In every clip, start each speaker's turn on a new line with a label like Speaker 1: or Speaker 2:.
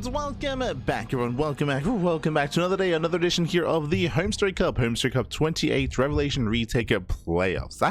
Speaker 1: friends, welcome back everyone, welcome back to another day, another edition here of the HomeStory Cup 28 Revelation Retake Playoffs.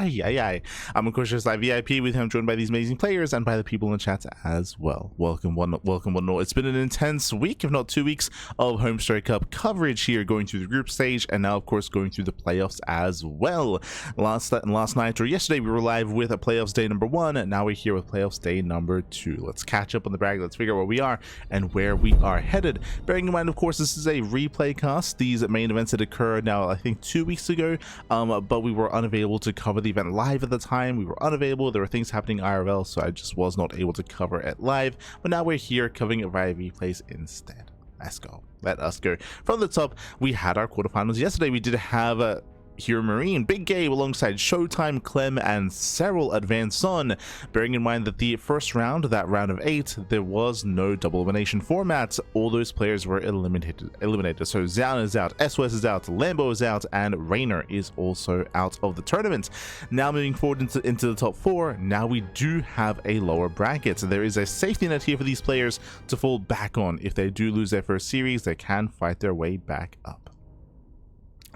Speaker 1: I'm of course just like VIP with him, joined by these amazing players and by the people in the chat as well. Welcome one and all. It's been an intense week, if not 2 weeks, of HomeStory Cup coverage here, going through the group stage and now of course going through the playoffs as well. Last night or yesterday we were live with a playoffs day number 1, and now we're here with playoffs day number 2. Let's catch up on the bracket, let's figure out where we are and where we are headed. Bearing in mind, of course, this is a replay cast. These main events had occurred now, I think 2 weeks ago, but we were unavailable to cover the event live at the time. We were unavailable. There were things happening IRL, so I just was not able to cover it live. But now we're here covering it via replays instead. Let's go. Let us go. From the top, we had our quarterfinals yesterday. We did have HeRoMaRinE, Big Gabe alongside ShoWTimE, Clem, and Cyril advance on. Bearing in mind that the first round, that round of 8, there was no double elimination format. All those players were eliminated. So Zan is out, SOS is out, Lambo is out, and Rainer is also out of the tournament. Now moving forward into the top 4, now we do have a lower bracket. So there is a safety net here for these players to fall back on. If they do lose their first series, they can fight their way back up.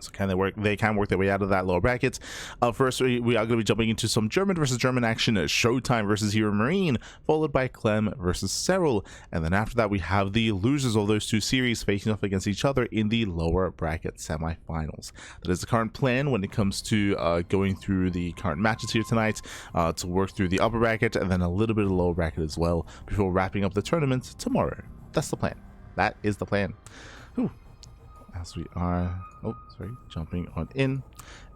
Speaker 1: So they can work their way out of that lower bracket. First, we are going to be jumping into some German versus German action, ShoWTimE versus HeRoMaRinE, followed by Clem versus Cyril. And then after that, we have the losers of those 2 series facing off against each other in the lower bracket semifinals. That is the current plan when it comes to going through the current matches here tonight, to work through the upper bracket and then a little bit of the lower bracket as well before wrapping up the tournament tomorrow. That's the plan. That is the plan. Whew. As we are jumping on in,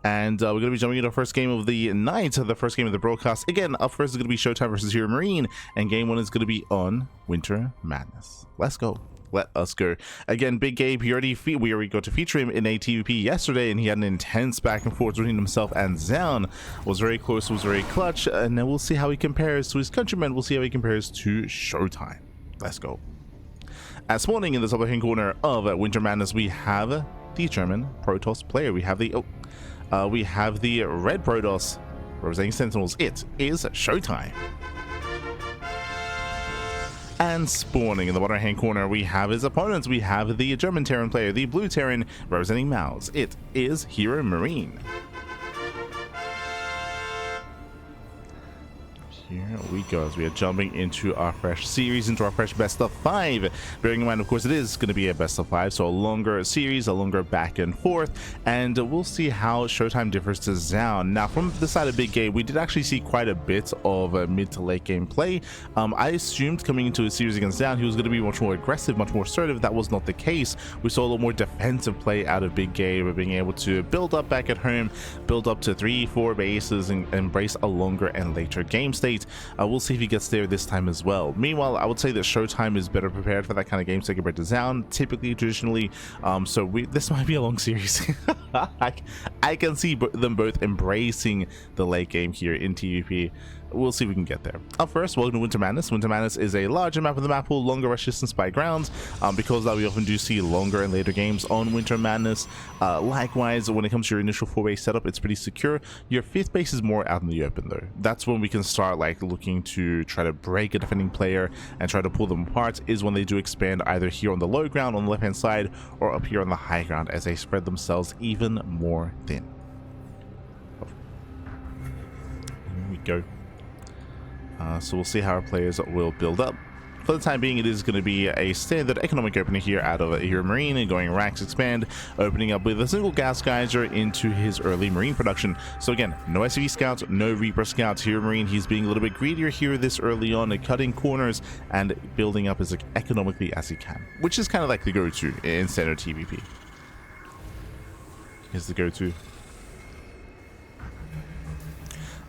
Speaker 1: and we're going to be jumping into our first game of the night, the first game of the broadcast. Again, up first is going to be ShoWTimE versus HeRoMaRinE, and game 1 is going to be on Winter Madness. Let's go. Let us go. Again, Big Gabe, we already got to feature him in a TvP yesterday, and he had an intense back and forth between himself and Zan. Was very close, was very clutch, and then we'll see how he compares to his countrymen. We'll see how he compares to ShoWTimE. Let's go. As morning in the top left-hand corner of Winter Madness, we have the German Protoss player. We have the red Protoss representing Sentinels. It is ShoWTimE. And spawning in the bottom hand corner, we have his opponents. We have the German Terran player, the blue Terran representing Mouse. It is HeRoMaRinE. Here we go as we are jumping into our fresh series, into our fresh best of 5. Bearing in mind, of course, it is going to be a best of 5, so a longer series, a longer back and forth, and we'll see how ShoWTimE differs to Zan. Now, from the side of Big Game, we did actually see quite a bit of mid to late game play. I assumed coming into a series against Zan, he was going to be much more aggressive, much more assertive. That was not the case. We saw a lot more defensive play out of Big Game, being able to build up back at home, build up to 3-4 bases, and embrace a longer and later game state. We'll see if he gets there this time as well. Meanwhile, I would say that ShoWTimE is better prepared for that kind of game state compared to Zan, typically, traditionally. So this might be a long series. I can see them both embracing the late game here in TvP. We'll see if we can get there. Up first, welcome to Winter Madness. Winter Madness is a larger map of the map pool, longer rush distance by ground. Because that we often do see longer and later games on Winter Madness. Likewise, when it comes to your initial 4-base setup, it's pretty secure. Your 5th base is more out in the open though. That's when we can start looking to try to break a defending player and try to pull them apart, is when they do expand either here on the low ground on the left hand side or up here on the high ground as they spread themselves even more thin. Here we go. So we'll see how our players will build up. For the time being, it is going to be a standard economic opener here out of HeRoMaRinE, and going Racks Expand, opening up with a single Gas Geyser into his early Marine production. So again, no SCV Scouts, no Reaper Scouts. HeRoMaRinE, he's being a little bit greedier here this early on, cutting corners and building up as economically as he can, which is kind of like the go-to in standard TvP. Here's the go-to.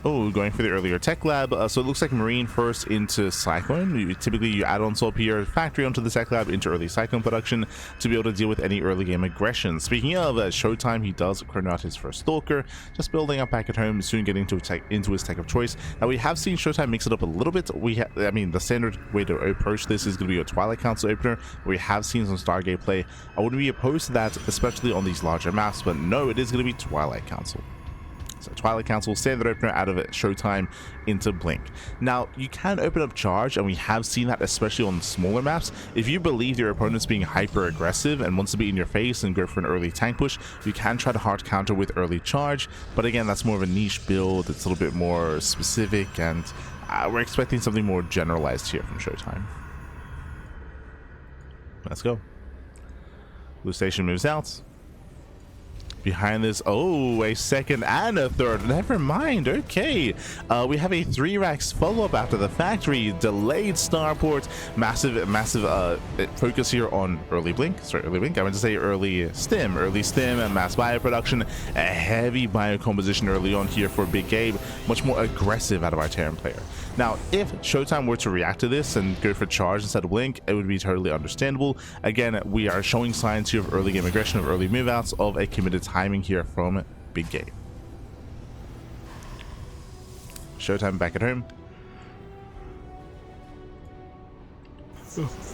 Speaker 1: Oh, going for the earlier tech lab. So it looks like Marine first into Cyclone. Typically, you add on swap here, factory onto the tech lab into early Cyclone production to be able to deal with any early game aggression. Speaking of ShoWTimE, he does chrono out his first Stalker, just building up back at home, soon getting into his tech of choice. Now, we have seen ShoWTimE mix it up a little bit. I mean, the standard way to approach this is going to be a Twilight Council opener. We have seen some Stargate play. I wouldn't be opposed to that, especially on these larger maps, but no, it is going to be Twilight Council. So Twilight Council, standard opener out of it, ShoWTimE into Blink. Now, you can open up Charge, and we have seen that especially on smaller maps. If you believe your opponent's being hyper aggressive and wants to be in your face and go for an early tank push, you can try to hard counter with early Charge, but again, that's more of a niche build. It's a little bit more specific, and we're expecting something more generalized here from ShoWTimE. Let's go. Blue Station moves out. Behind this, oh, a second and a third. Never mind. Okay, we have a 3-racks follow-up after the factory. Delayed starport. Massive focus here on early blink. Sorry, early blink. I meant to say early stim and mass bio production. A heavy bio composition early on here for Big Gabe. Much more aggressive out of our Terran player. Now, if ShoWTimE were to react to this and go for charge instead of blink, it would be totally understandable. Again, we are showing signs here of early game aggression, of early move outs, of a committed timing here from Big Gabe. ShoWTimE back at home.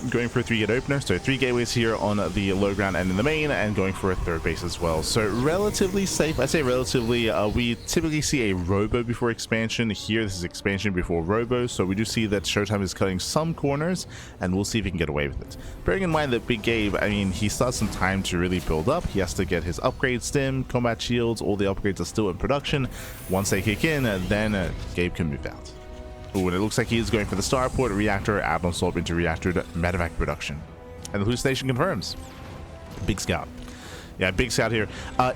Speaker 1: Going for a 3-gate opener, so 3 gateways here on the low ground and in the main, and going for a 3rd base as well. So relatively safe. I say relatively. We typically see a robo before expansion. Here, this is expansion before robo, so we do see that ShoWTimE is cutting some corners, and we'll see if he can get away with it. Bearing in mind that Big Gabe, I mean, he still has some time to really build up. He has to get his upgrade stim, combat shields, all the upgrades are still in production. Once they kick in, then Gabe can move out. Ooh, and it looks like he is going for the starport, reactor, add-on swap into reactor, medevac production. And the hallucination confirms. Big scout. Yeah, big scout here.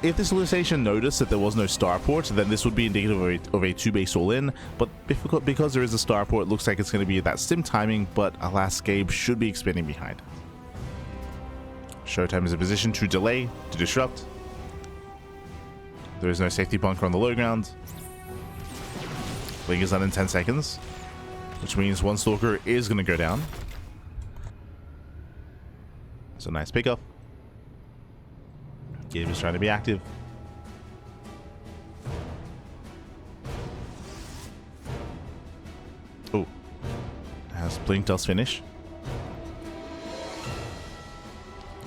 Speaker 1: If this hallucination noticed that there was no starport, then this would be indicative of a 2-base all-in. But because there is a starport, it looks like it's going to be that stim timing, but alas, Gabe should be expanding behind. ShoWTimE is in position to delay, to disrupt. There is no safety bunker on the low ground. Blink is done in 10 seconds, which means one stalker is going to go down. So nice pickup. Gabe is trying to be active. Oh, as Blink does finish.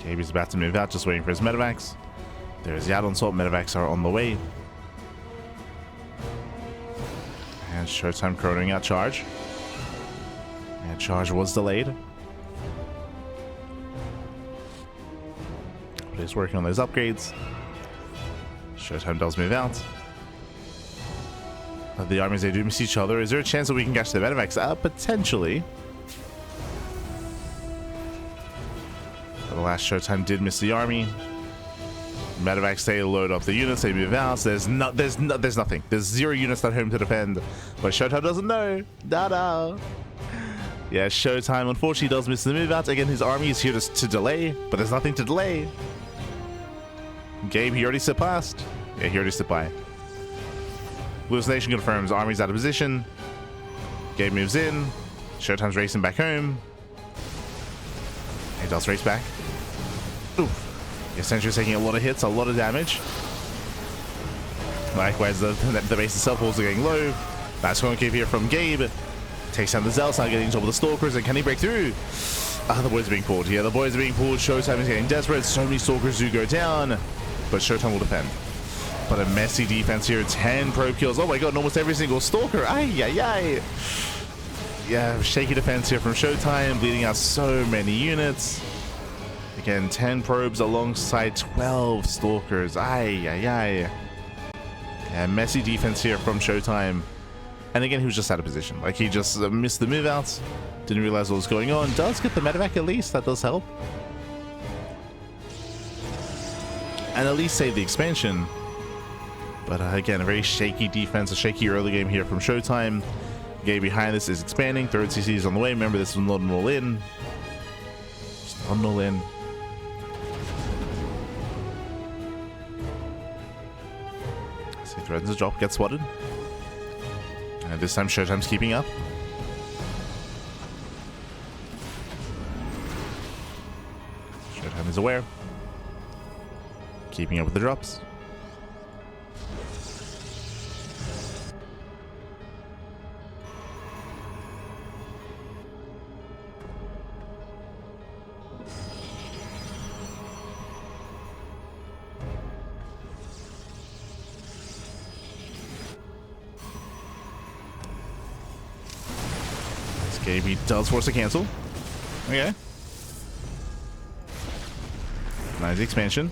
Speaker 1: Gabe is about to move out, just waiting for his medevacs. There's the add-on swap. Medevacs are on the way. And ShoWTimE chronoing out charge. And charge was delayed. But he's working on those upgrades. ShoWTimE does move out. The armies, they do miss each other. Is there a chance that we can catch the medevacs? Potentially. But the last ShoWTimE did miss the army. Medevacs, they load up the units, they move out. There's nothing. There's 0 units at home to defend. But ShoWTimE doesn't know. Da-da. Yeah, ShoWTimE unfortunately does miss the move out. Again, his army is here to delay, but there's nothing to delay. Gabe, he already slipped past. Yeah, he already slipped by. Hallucination confirms army's out of position. Gabe moves in. ShoWTimE's racing back home. He does race back. Oof. Yeah, Sentry's taking a lot of hits, a lot of damage. Likewise, the base itself also getting low. Nice concave here from Gabe. Takes down the Zealots, now getting on top of the Stalkers, and can he break through? The boys are being pulled here. The boys are being pulled. ShoWTimE is getting desperate. So many Stalkers do go down, but ShoWTimE will defend. But a messy defense here. 10 probe kills. Oh my god, almost every single Stalker. Ay, ay, ay. Yeah, shaky defense here from ShoWTimE, bleeding out so many units. Again, 10 probes alongside 12 Stalkers. Ay, ay, ay. Yeah, messy defense here from ShoWTimE. And again, he was just out of position. Like, he just missed the move outs. Didn't realize what was going on. Does get the medevac at least. That does help. And at least save the expansion. But again, a very shaky defense. A shaky early game here from ShoWTimE. Gabe behind this is expanding. 3rd CC is on the way. Remember, this was not an all-in. Just not an all-in. See, threatens the drop, gets spotted. And this time ShoWTimE's keeping up. ShoWTimE is aware. Keeping up with the drops. Gabe, he does force a cancel. Okay. Nice expansion.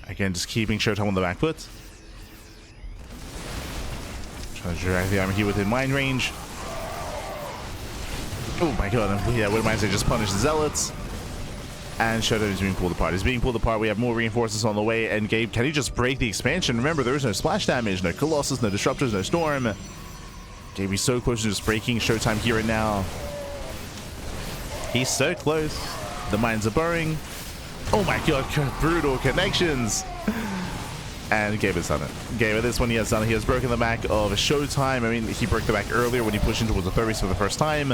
Speaker 1: Again, just keeping ShoWTimE on the back foot. Trying to drag the army here within mine range. Oh my god, yeah, what reminds me, just punish the zealots. And ShoWTimE is being pulled apart. He's being pulled apart. We have more reinforcements on the way. And Gabe, can he just break the expansion? Remember, there is no splash damage, no Colossus, no Disruptors, no Storm. Gabe, he's so close to just breaking ShoWTimE here and now. He's so close. The mines are burrowing. Oh my god, brutal connections. And Gabe has done it. Gabe, at this one, he has done it. He has broken the back of ShoWTimE. I mean, he broke the back earlier when he pushed into the third base for the first time.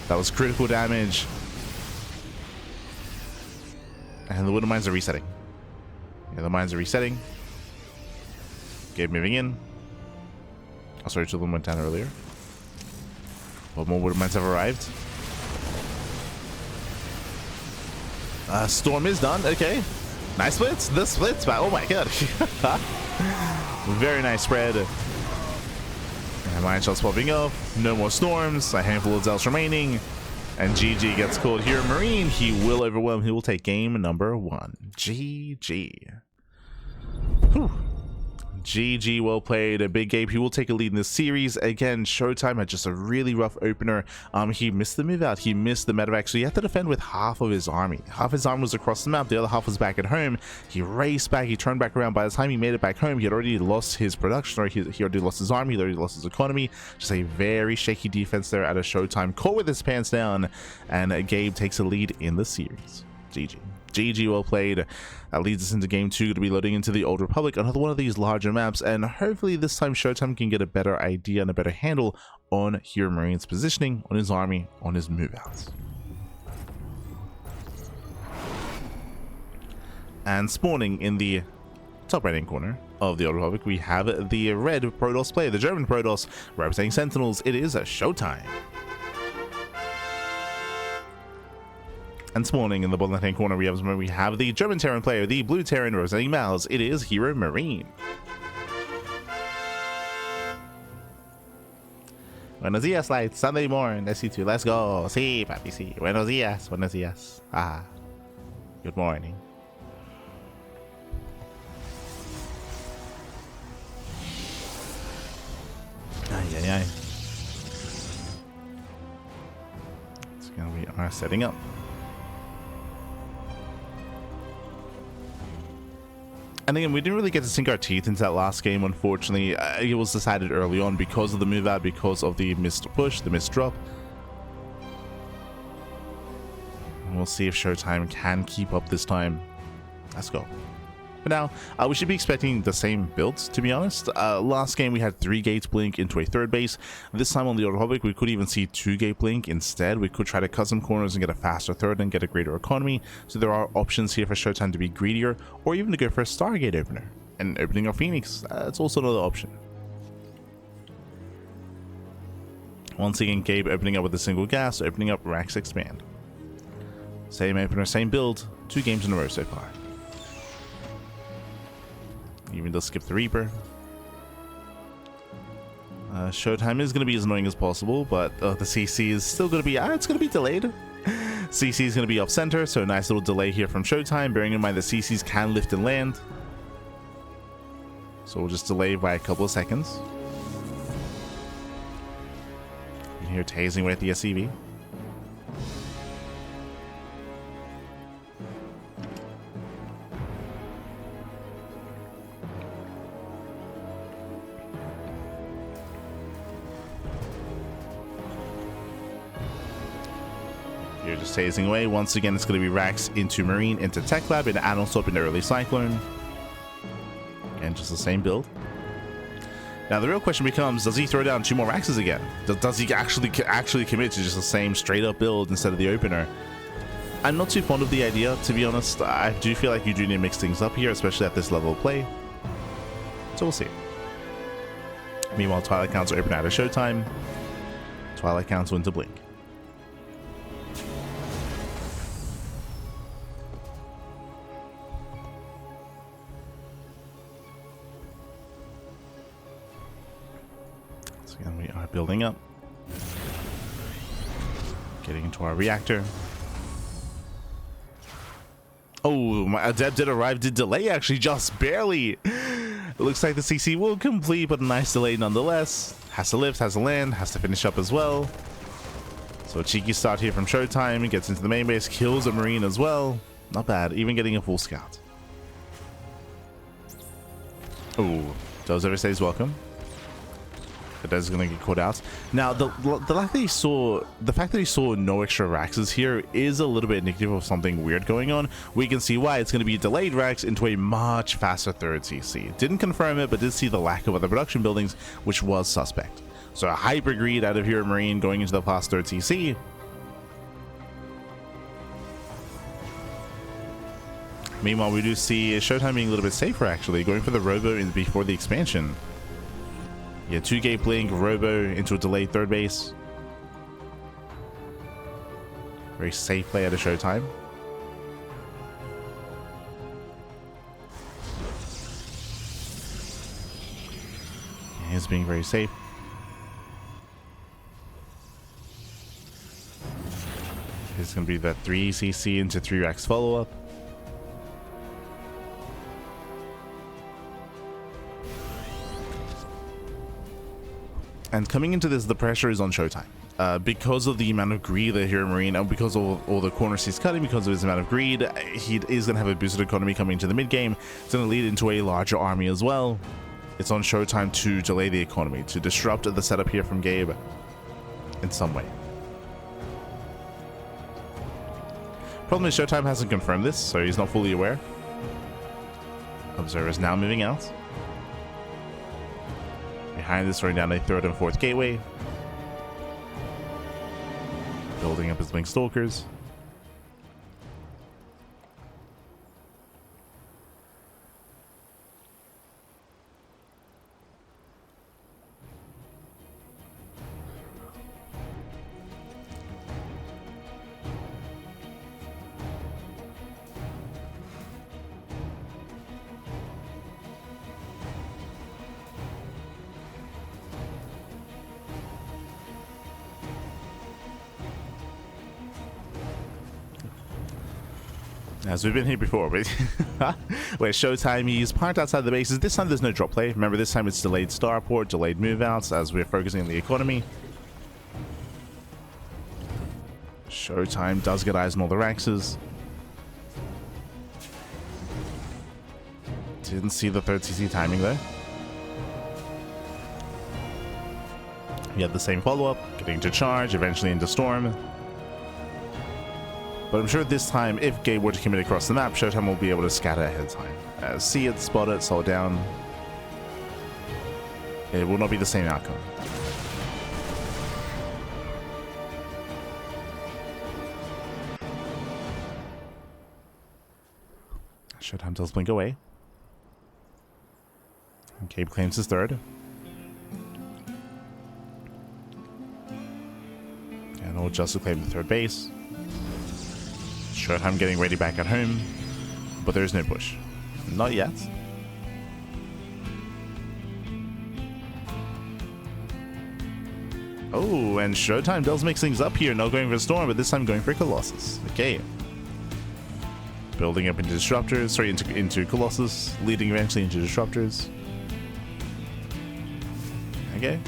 Speaker 1: That was critical damage. And the Widow mines are resetting. Yeah, the mines are resetting. Gabe moving in. Oh, sorry, two of them went down earlier. But more Widow mines have arrived. Storm is done. Okay. Nice splits. The splits back. Oh my god. Very nice spread. And mine shots popping up. No more storms. A handful of zealots remaining. And GG gets called HeRoMaRinE. He will overwhelm. He will take game number 1. GG. Whew. GG, well played. A big Gabe. He will take a lead in this series. Again, ShoWTimE had just a really rough opener. He missed the move out. He missed the medevac, so he had to defend with half of his army. Half his army was across the map. The other half was back at home. He raced back. He turned back around. By the time he made it back home, he had already lost his production, or he already lost his army. He already lost his economy. Just a very shaky defense there at a ShoWTimE. Caught with his pants down, and Gabe takes a lead in the series. GG. GG, well played. That leads us into game 2, going to be loading into the Old Republic, another one of these larger maps, and hopefully this time ShoWTimE can get a better idea and a better handle on HeRoMaRiNE's positioning, on his army, on his move outs. And spawning in the top right hand corner of the Old Republic, we have the red Protoss player, the German Protoss, representing Sentinels. It is a ShoWTimE. And spawning in the bottom left hand corner, we have the German Terran player, the blue Terran representing Mals. It is HeRoMaRiNE. Buenos dias, lights. Sunday morning. Let's see two. Let's go. Sí, papi, sí. Buenos dias. Buenos dias. Ah. Good morning. Ay, ay, ay. It's gonna be our setting up. And again, we didn't really get to sink our teeth into that last game, unfortunately. It was decided early on because of the move out, because of the missed push, the missed drop. And we'll see if ShoWTimE can keep up this time. Let's go. But now, we should be expecting the same builds, to be honest. Last game, we had 3 gates blink into a third base. This time on the Old Republic, we could even see 2 gate blink instead. We could try to cut some corners and get a faster third and get a greater economy. So there are options here for ShoWTimE to be greedier, or even to go for a Stargate opener. And opening our Phoenix, that's also another option. Once again, Gabe opening up with a single gas, opening up Rax Expand. Same opener, same build, 2 games in a row so far. Even does skip the Reaper. ShoWTimE is going to be as annoying as possible, but the CC is still going to be, it's going to be delayed. CC is going to be off center, so a nice little delay here from ShoWTimE, bearing in mind the CCs can lift and land. So we'll just delay by a couple of seconds. You can hear tasing away at the SCV. You're just tasing away. Once again, it's going to be Rax into Marine, into Tech Lab, into Addle into Early Cyclone. And just the same build. Now, the real question becomes, does he throw down 2 more Raxes again? Does he actually commit to just the same straight-up build instead of the opener? I'm not too fond of the idea, to be honest. I do feel like you do need to mix things up here, especially at this level of play. So we'll see. Meanwhile, Twilight Council open out of ShoWTimE. Twilight Council into Blink. So again, we are building up. Getting into our reactor. Oh, my adept did arrive, did delay actually, just barely. It looks like the CC will complete, but a nice delay nonetheless. Has to lift, has to land, has to finish up as well. So a cheeky start here from ShoWTimE, gets into the main base, kills a Marine as well. Not bad, even getting a full scout. Oh, Does ever stays welcome. But Does is gonna get caught out. Now the fact that he saw no extra Raxes here is a little bit indicative of something weird going on. We can see why. It's gonna be delayed Rax into a much faster third CC. Didn't confirm it, but did see the lack of other production buildings, which was suspect. So a hyper greed out of HeRoMaRinE going into the past third CC. Meanwhile, we do see ShoWTimE being a little bit safer actually, going for the Robo before the expansion. Yeah, 2-gate blink, Robo into a delayed third base. Very safe play out of ShoWTimE. He's being very safe. It's going to be that 3 CC into 3 Rax follow-up. And coming into this, the pressure is on ShoWTimE. Because of the amount of greed that HeRoMaRinE, and because of all the corners he's cutting, because of his amount of greed, he is going to have a boosted economy coming into the mid game. It's going to lead into a larger army as well. It's on ShoWTimE to delay the economy, to disrupt the setup here from Gabe in some way. Problem is ShoWTimE hasn't confirmed this, so he's not fully aware. Observer's now moving out. Behind this, throwing down a 3rd and 4th gateway. Building up his Blink Stalkers. As we've been here before, but where ShoWTimE, he's parked outside the bases. This time there's no drop play. Remember, this time it's delayed starport, delayed move outs as we're focusing on the economy. ShoWTimE does get eyes on all the Raxes. Didn't see the 3rd CC timing though. He had the same follow-up, getting to charge, eventually into storm. But I'm sure this time, if Gabe were to commit across the map, ShoWTimE will be able to scatter ahead of time. See it, spot it, slow it down. It will not be the same outcome. ShoWTimE does blink away. And Gabe claims his 3rd. And will just claim the 3rd base. ShoWTimE getting ready back at home, but there is no push. Not yet. Oh, and ShoWTimE does mix things up here, not going for Storm, but this time going for Colossus. Okay. Building up into Disruptors, sorry, into Colossus, leading eventually into Disruptors. Okay.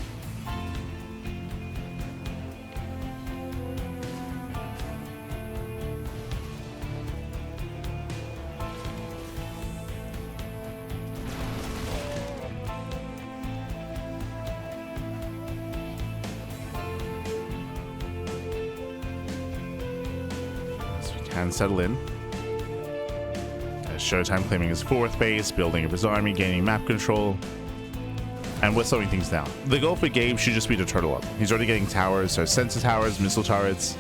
Speaker 1: And settle in. ShoWTimE claiming his 4th base, building up his army, gaining map control, and we're slowing things down. The goal for Gabe should just be to turtle up. He's already getting towers, so sensor towers, missile turrets,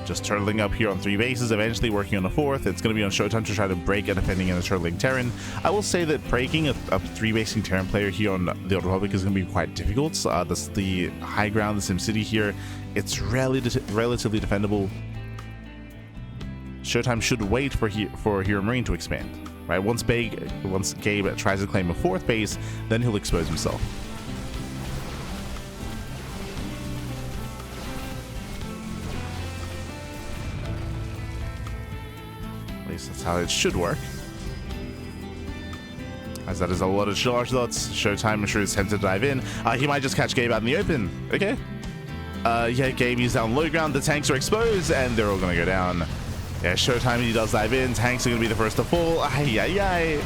Speaker 1: just turtling up here on 3 bases, eventually working on a 4th. It's going to be on ShoWTimE to try to break a defending and a turtling Terran. I will say that breaking a 3-basing Terran player here on the Old Republic is going to be quite difficult. The high ground, the SimCity here, it's relatively defendable. ShoWTimE should wait for HeRoMaRinE to expand, right? Once Gabe tries to claim a 4th base, then he'll expose himself. least that's how it should work. As that is a lot of charge dots. ShoWTimE, I'm sure, is tempted to dive in. He might just catch Gabe out in the open. Okay. Yeah, Gabe is down low ground. The tanks are exposed, and they're all going to go down. Yeah, ShoWTimE, he does dive in. Tanks are going to be the first to fall. Ay, ay, ay.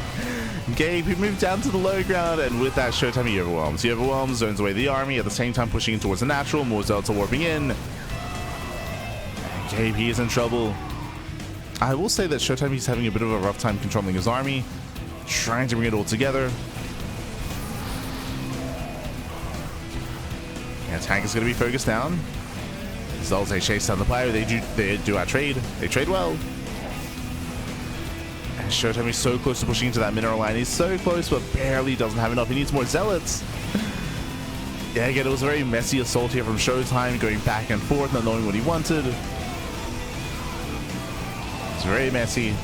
Speaker 1: Gabe, he moved down to the low ground, and with that, ShoWTimE, he overwhelms. He overwhelms, zones away the army, at the same time pushing in towards the natural. More zealots are warping in. And Gabe, he is in trouble. I will say that ShoWTimE, he's having a bit of a rough time controlling his army. Trying to bring it all together. Yeah, tank is going to be focused down. Zealots, they chase down the player. They do outtrade. They trade well. And ShoWTimE is so close to pushing into that mineral line. He's so close, but barely doesn't have enough. He needs more zealots. Yeah, again, it was a very messy assault here from ShoWTimE, going back and forth, not knowing what he wanted. It's very messy.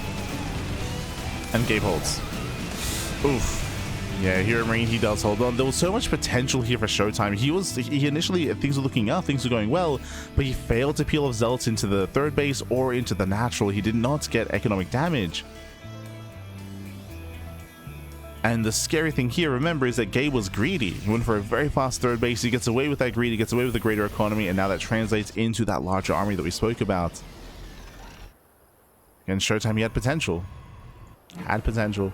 Speaker 1: And Gabe holds. Oof. Yeah, HeRoMaRinE, he does hold on. There was so much potential here for ShoWTimE. He initially, things were looking up, things were going well, but he failed to peel off zealots into the third base or into the natural. He did not get economic damage. And the scary thing here, remember, is that Gabe was greedy. He went for a very fast third base. He gets away with that greed. He gets away with the greater economy, and now that translates into that larger army that we spoke about. And ShoWTimE, he had potential. Had potential.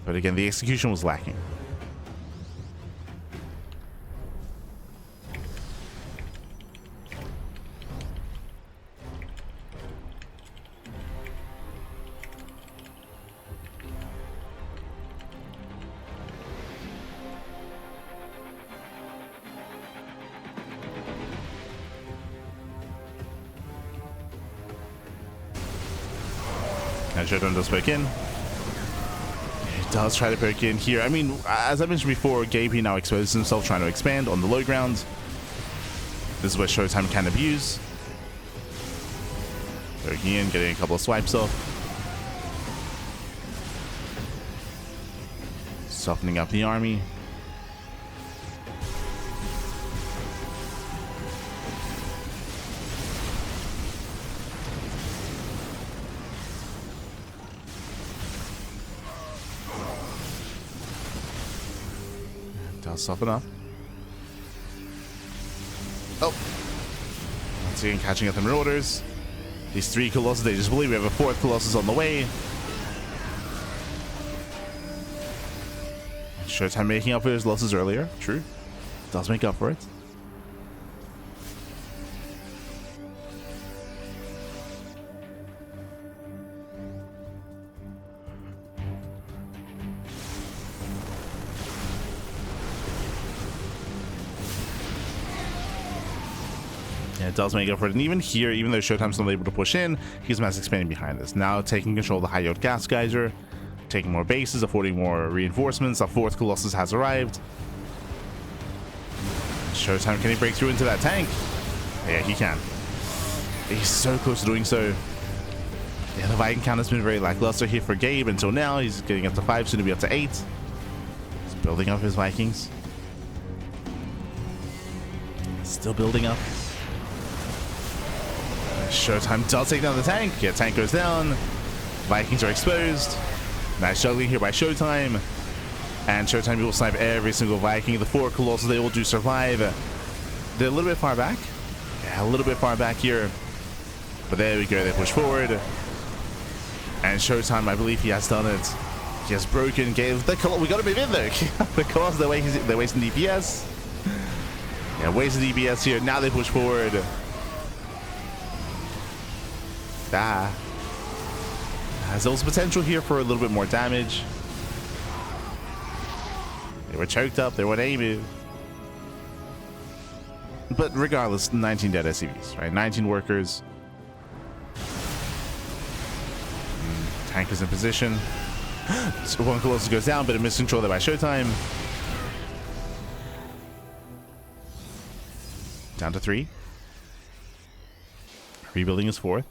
Speaker 1: But again, the execution was lacking. And ShoWTimE does poke in. Does try to poke in here. I mean, as I mentioned before, Gabe, he now exposes himself trying to expand on the low ground. This is where ShoWTimE can abuse. Poking in, getting a couple of swipes off. Softening up the army. Does soften up. Oh. Once again, catching up in orders. These 3 Colossus, they just believe we have a 4th Colossus on the way. ShoWTimE making up for his losses earlier. True. Does make up for it. It does make up for it, and even here, even though ShoWTimE's not able to push in, he's mass expanding behind this. Now taking control of the high yield gas geyser, taking more bases, affording more reinforcements. Our 4th Colossus has arrived. ShoWTimE, can he break through into that tank? Yeah, he can. He's so close to doing so. Yeah, the Viking count has been very lackluster here for Gabe until now. He's getting up to 5, soon to be up to 8. He's building up his Vikings. Still building up. ShoWTimE does take down the tank. Yeah, tank goes down. Vikings are exposed. Nice juggling here by ShoWTimE. And ShoWTimE will snipe every single Viking. The 4 Colossus, they all do survive. They're a little bit far back. Yeah, a little bit far back here. But there we go. They push forward. And ShoWTimE, I believe he has done it. He has broken Gabe. We got to move in though. The Colossus, they're wasting DPS. Yeah, wasting DPS here. Now they push forward. There was potential here for a little bit more damage. They were choked up, they weren't able. But regardless, 19 dead SCVs, right? 19 workers. Tank is in position. So 1 Colossus goes down, but a miscontrol there by ShoWTimE. Down to 3. Rebuilding his 4th.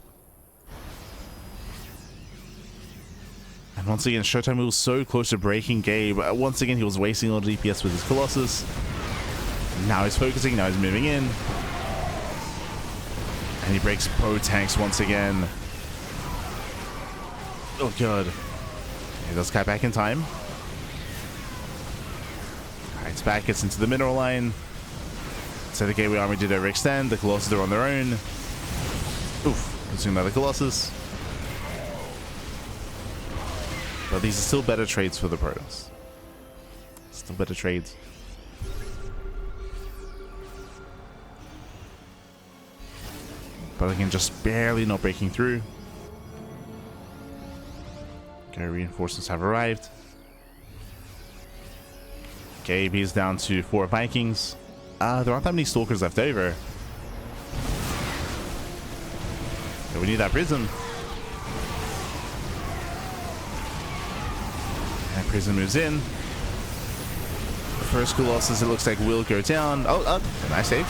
Speaker 1: And once again, ShoWTimE was so close to breaking Gabe. Once again, he was wasting a lot of DPS with his Colossus. Now he's focusing, now he's moving in. And he breaks Pro Tanks once again. Oh, God. He does cut back in time. Kites back, gets into the mineral line. So the Gateway Army did overextend. The Colossus are on their own. Oof. Losing another Colossus. But these are still better trades for the Protoss. Still better trades. But again, just barely not breaking through. Okay, reinforcements have arrived. Okay, he's down to 4 Vikings. There aren't that many Stalkers left over. So we need that Prism. And Prism moves in. The first Colossus, it looks like, will go down. Oh, nice save.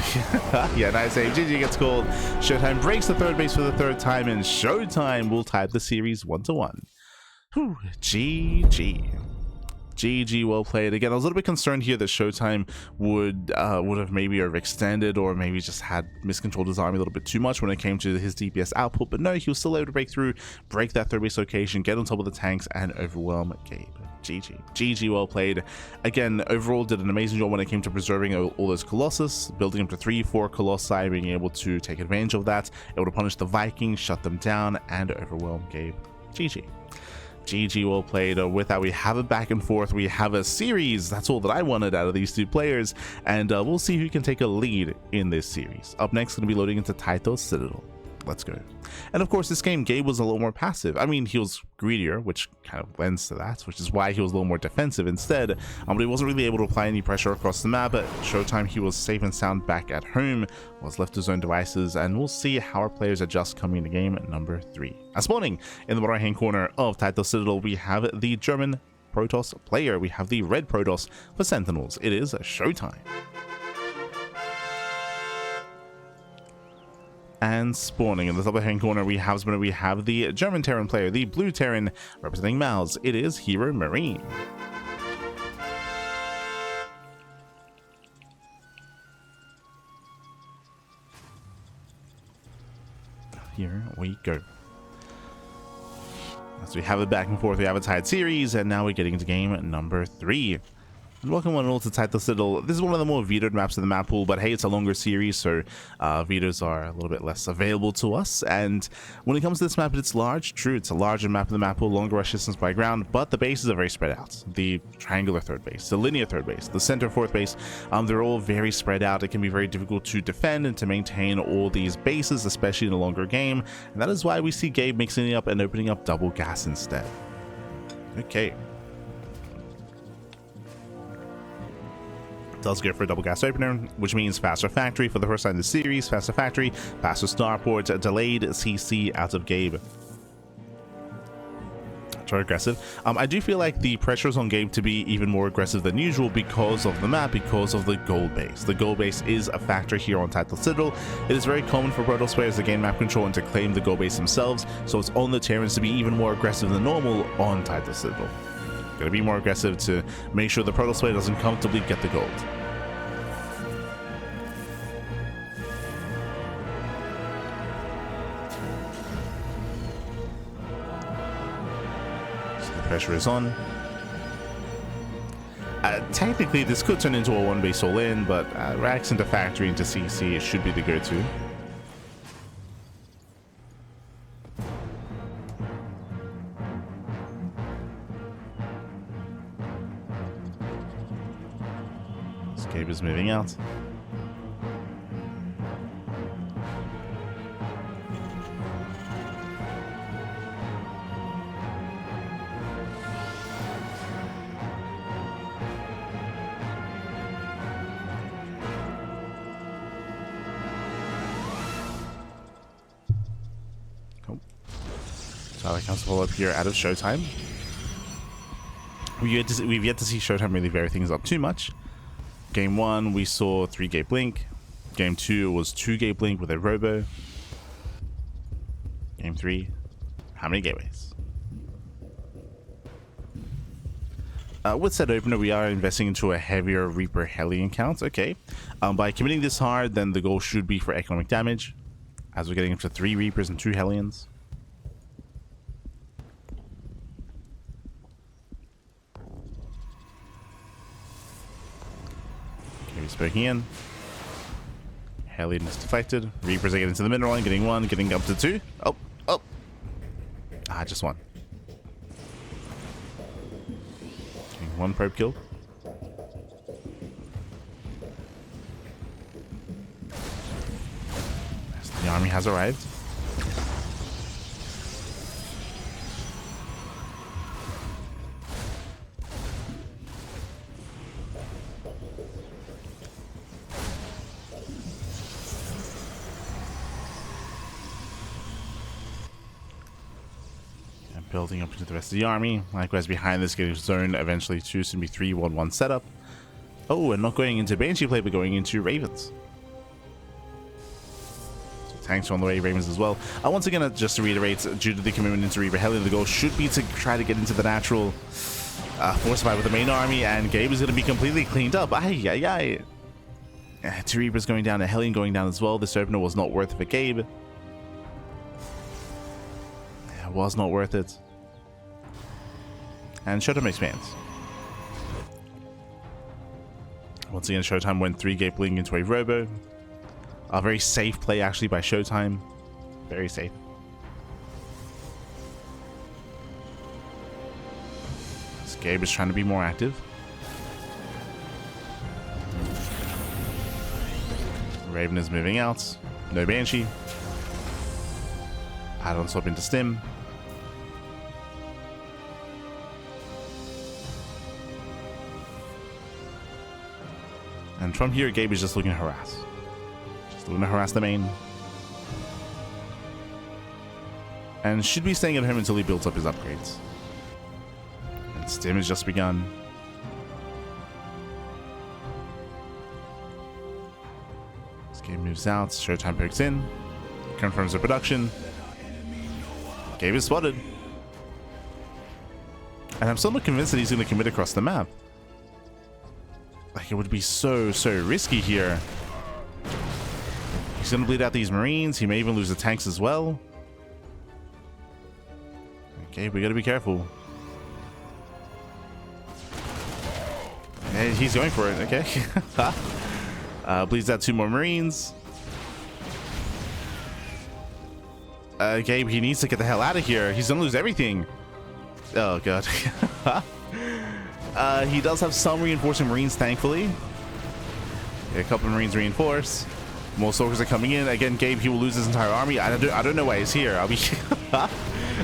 Speaker 1: Yeah, nice save. GG gets called. ShoWTimE breaks the third base for the 3rd time, and ShoWTimE will tie the series 1-1. Whew, GG. GG, well played. Again, I was a little bit concerned here that ShoWTimE would have maybe overextended or maybe just had miscontrolled his army a little bit too much when it came to his DPS output, but no, he was still able to break through, break that 3rd base location, get on top of the tanks, and overwhelm Gabe. GG. GG, well played. Again, overall did an amazing job when it came to preserving all those Colossus, building up to 3-4 Colossi, being able to take advantage of that, able to punish the Vikings, shut them down, and overwhelm Gabe. GG. GG, well played. With that, we have a back and forth. We have a series. That's all that I wanted out of these 2 players. And we'll see who can take a lead in this series. Up next, going to be loading into Taito Citadel. Let's go. And of course, this game, Gabe was a little more passive. I mean, he was greedier, which kind of lends to that, which is why he was a little more defensive instead. But he wasn't really able to apply any pressure across the map. At ShoWTimE, he was safe and sound back at home, was left to his own devices, and we'll see how our players adjust coming into game number 3. Spawning in the bottom right hand corner of Taito Citadel, we have the German Protoss player. We have the red Protoss for Sentinels. It is ShoWTimE. And spawning in the top hand corner, we have the German Terran player, the blue Terran representing Mals. It is HeRoMaRinE. Here we go. So we have it back and forth, we have a tied series, and now we're getting into game number 3. And welcome one and all to Taito Citadel. This is one of the more vetoed maps in the map pool, but hey, it's a longer series, so vetoes are a little bit less available to us. And when it comes to this map, it's large. True, it's a larger map in the map pool, longer rush distance by ground, but the bases are very spread out. The triangular 3rd base, the linear 3rd base, the center 4th base, they're all very spread out. It can be very difficult to defend and to maintain all these bases, especially in a longer game. And that is why we see Gabe mixing it up and opening up double gas instead. Okay. Does go for a double gas opener, which means faster factory for the first time in the series, faster factory, faster starport, delayed CC out of Gabe. Try aggressive. I do feel like the pressure is on Gabe to be even more aggressive than usual because of the map, because of the gold base. The gold base is a factor here on Taito Citadel. It is very common for Protoss players to gain map control and to claim the gold base themselves, so it's on the Terrans to be even more aggressive than normal on Taito Citadel. Gotta be more aggressive to make sure the Protoss player doesn't comfortably get the gold. So the pressure is on. Technically, this could turn into a 1-base all-in, but racks into factory into CC, it should be the go-to. Gabe is moving out. Cool. So that comes follow up here out of ShoWTimE. We've yet to see ShoWTimE really vary things up too much. Game 1, we saw 3-gate blink. Game 2 was 2-gate blink with a robo. Game 3, how many gateways? With said opener, we are investing into a heavier Reaper Hellion count. Okay. By committing this hard, then the goal should be for economic damage. As we're getting up to 3 Reapers and 2 Hellions. Okay, he's poking in. Hellion is deflected. Reapers are getting to the middle line, getting 1, getting up to 2. Oh, oh. Ah, just 1. Getting 1 probe kill. The army has arrived. And building up into the rest of the army. Likewise behind this, getting zone eventually to soon be 3-1-1 setup. Oh, and not going into Banshee play, but going into Ravens. Tanks are on the way, Ravens as well. Once again, just to reiterate, due to the commitment into Reaper Hellion, the goal should be to try to get into the natural force fight with the main army, and Gabe is going to be completely cleaned up. Ay, ay, ay. 2 Reapers going down, a Hellion going down as well. This opener was not worth it for Gabe. It was not worth it. And ShoWTimE expands. Once again, ShoWTimE went 3 Gabe Bling into a Robo. A very safe play actually by ShoWTimE. Very safe. This Gabe is trying to be more active. Raven is moving out. No Banshee. Add-on swap into Stim. And from here, Gabe is just looking to harass. Looking to harass the main. And should be staying at home until he builds up his upgrades. And Stim has just begun. This game moves out. ShoWTimE pokes in. Confirms the production. Gabe is spotted. And I'm still not convinced that he's going to commit across the map. Like, it would be so risky here. He's going to bleed out these Marines. He may even lose the tanks as well. Okay, we got to be careful. And he's going for it. Okay. Bleeds out 2 more Marines. Gabe, he needs to get the hell out of here. He's going to lose everything. Oh, God. He does have some reinforcing Marines, thankfully. Yeah, a couple of Marines reinforce. More soldiers are coming in. Again, Gabe, he will lose his entire army. I don't know why he's here. I'll be...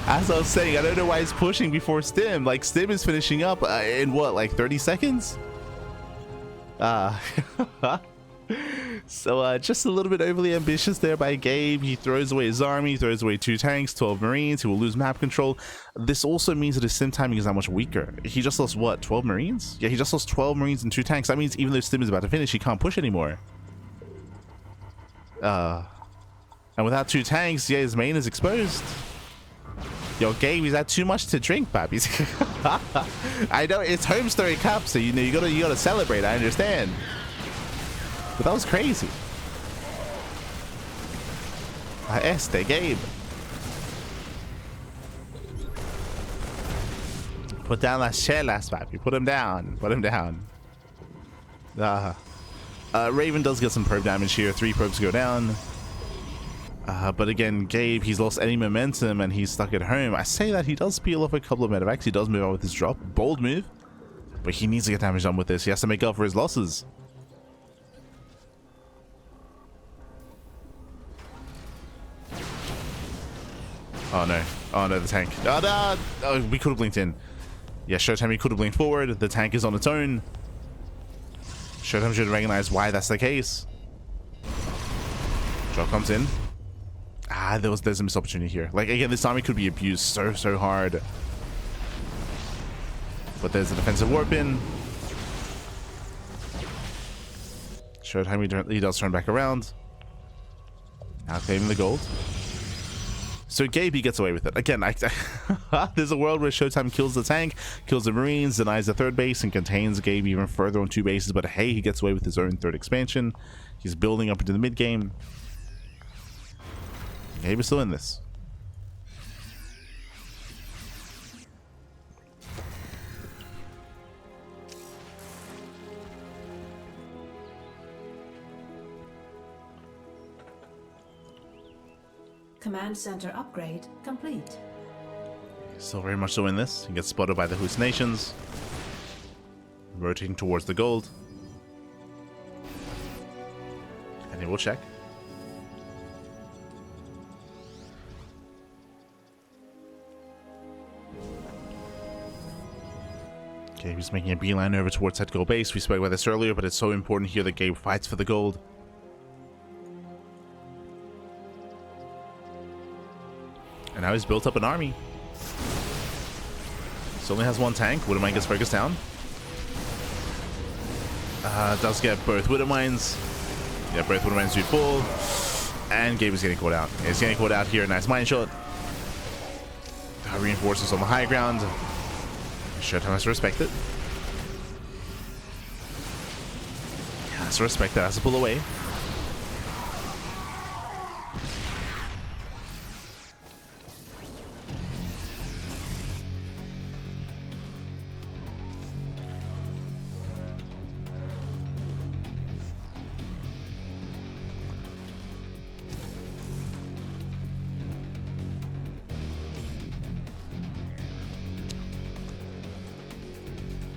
Speaker 1: As I was saying, I don't know why he's pushing before Stim. Like, Stim is finishing up in what, like 30 seconds? So, just a little bit overly ambitious there by Gabe. He throws away his army, throws away 2 tanks, 12 Marines. He will lose map control. This also means that his Stim timing is that much weaker. He just lost, what, 12 Marines? Yeah, he just lost 12 Marines and 2 tanks. That means even though Stim is about to finish, he can't push anymore. And without 2 tanks, yeah, his main is exposed. Yo, Gabe, is that too much to drink, babbies? I know it's HomeStory Cup, so you know you gotta celebrate. I understand, but that was crazy. Gabe, put down that chelas, baby. Put him down. Put him down. Raven does get some probe damage here. 3 probes go down. But again, Gabe, he's lost any momentum and he's stuck at home. I say that he does peel off a couple of medevacs. He does move on with his drop. Bold move. But he needs to get damage done with this. He has to make up for his losses. Oh no. Oh no, the tank. Oh no! Oh, we could have blinked in. Yeah, ShoWTimE could have blinked forward. The tank is on its own. ShoWTimE should recognize why that's the case. Drop comes in. There's a missed opportunity here. Like, again, this army could be abused so hard. But there's a defensive warp in. ShoWTimE, he does turn back around. Now claiming the gold. So Gabe, he gets away with it. Again, there's a world where ShoWTimE kills the tank, kills the Marines, denies the 3rd base, and contains Gabe even further on 2 bases. But hey, he gets away with his own 3rd expansion. He's building up into the mid game. Gabe is still in this.
Speaker 2: Command center upgrade complete.
Speaker 1: Still very much so in this. He gets spotted by the hallucinations. Rotating towards the gold. And he will check. Okay, he's making a beeline over towards that gold base. We spoke about this earlier, but it's so important here that Gabe fights for the gold. And now he's built up an army. Still only has one tank. Widowmine gets focused down. Does get both Widowmines. Yeah, both Widowmines do fall. And Gabe is getting caught out. He's getting caught out here. Nice mine shot. Reinforcements on the high ground. ShoWTimE has to respect it. Has to respect that. Has to pull away.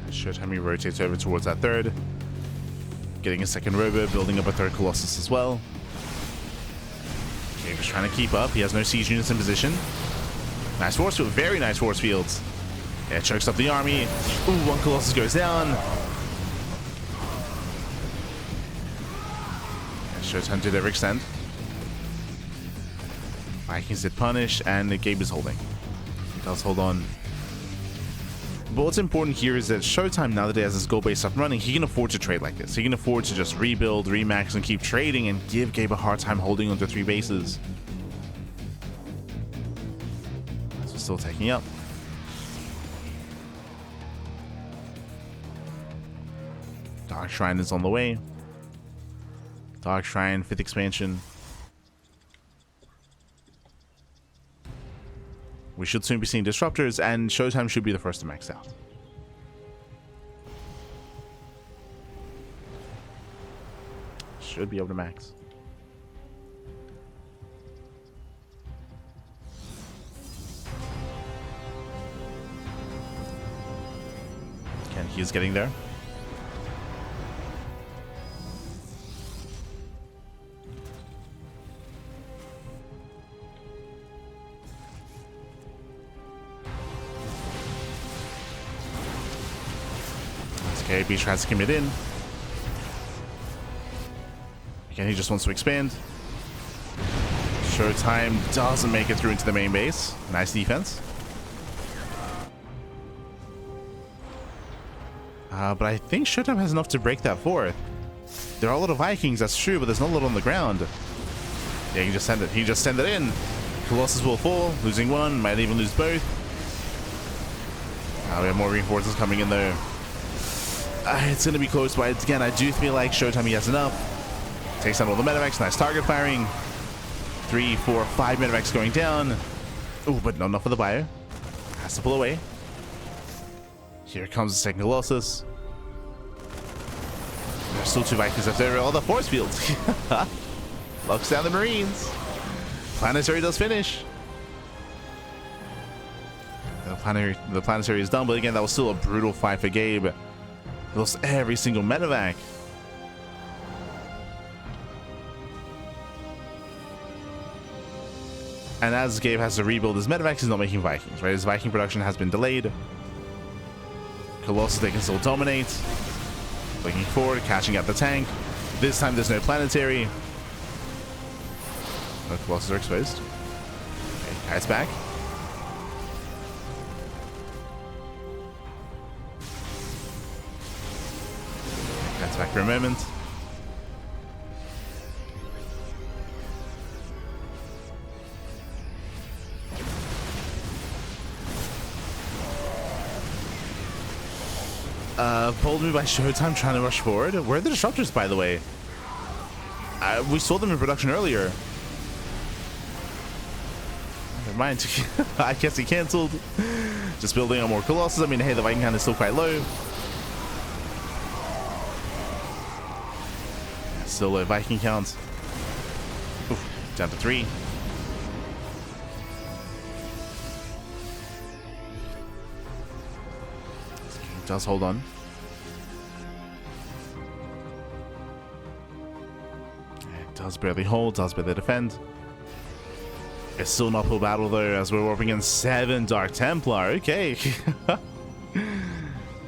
Speaker 1: ShoWTimE rotates over towards that third. Getting a second robo, building up a third Colossus as well. Gabe is trying to keep up. He has no siege units in position. Nice force field, very nice force fields. Yeah, chokes up the army. Ooh, one Colossus goes down. Yeah, ShoWTimE did overextend. Vikings did punish, and Gabe is holding. He does hold on. But what's important here is that ShoWTimE, now that he has his gold base up and running, he can afford to trade like this. He can afford to just rebuild, remax, and keep trading and give Gabe a hard time holding onto 3 bases. So still taking up. Dark Shrine is on the way. Dark Shrine, 5th expansion. We should soon be seeing disruptors, and ShoWTimE should be the first to max out. Should be able to max. And he is getting there. Okay, B tries to commit in. Again, he just wants to expand. ShoWTimE doesn't make it through into the main base. Nice defense. But I think ShoWTimE has enough to break that fourth. There are a lot of Vikings, that's true, but there's not a lot on the ground. Yeah, he can just send it. He can just send it in. Colossus will fall, losing one, might even lose both. We have more reinforcements coming in there. It's going to be close, but again, I do feel like ShoWTimE has enough. Takes down all the medevacs. Nice target firing. 3, 4, 5 medevacs going down. Oh, but not enough for the bio. Has to pull away. Here comes the second Colossus. There's still 2 Vikings left over. All the force fields. Locks down the Marines. Planetary does finish. The planetary is done, but again, that was still a brutal fight for Gabe. He lost every single medevac. And as Gabe has to rebuild his medevacs, he's not making Vikings, right? His Viking production has been delayed. Colossus, they can still dominate. Looking forward, catching at the tank. This time there's no planetary. The Colossus are exposed. Okay, Kite's back. Kite's back for a moment. Bold move by ShoWTimE trying to rush forward. Where are the disruptors, by the way? We saw them in production earlier. never mind. I guess he cancelled. Just building on more Colossus. I mean, hey, the Viking count is still quite low. Still low Viking count. Oof, down to 3. Does hold on. It does barely hold, does barely defend. It's still an uphill battle though, as we're warping in 7 Dark Templar. Okay.